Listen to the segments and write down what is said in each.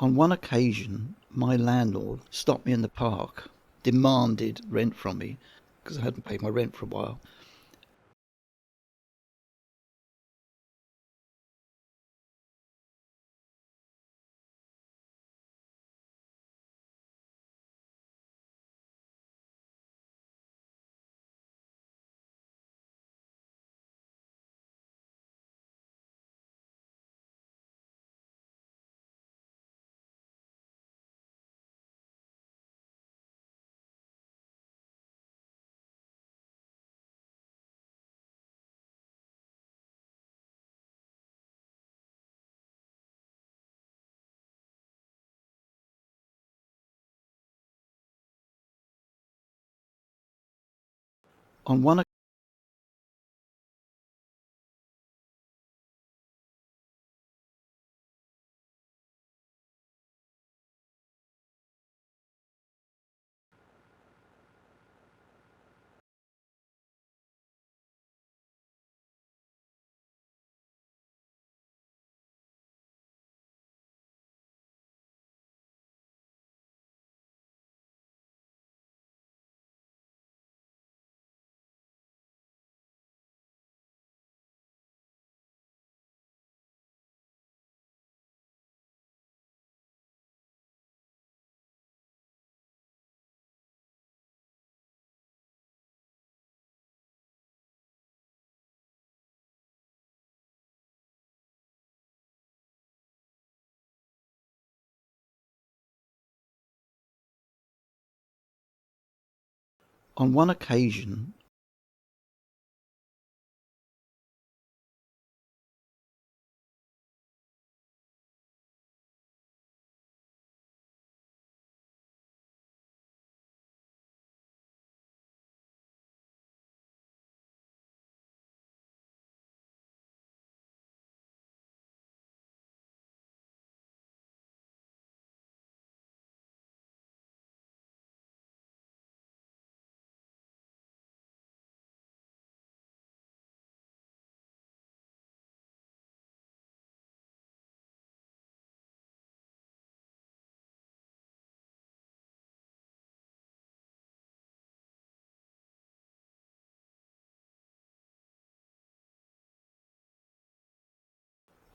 On one occasion, my landlord stopped me in the park, demanded rent from me because I hadn't paid my rent for a while. On one On one occasion,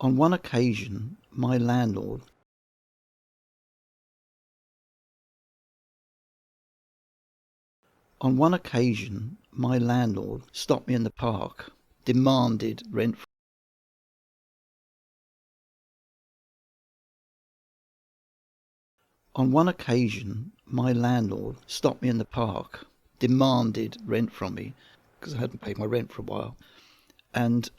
on one occasion, my landlord On one occasion, my landlord stopped me in the park, demanded rent. On one occasion, my landlord stopped me in the park, demanded rent from me because I hadn't paid my rent for a while. And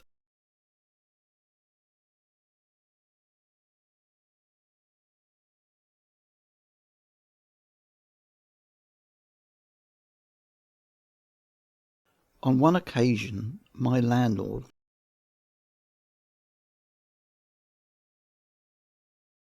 on one occasion, my landlord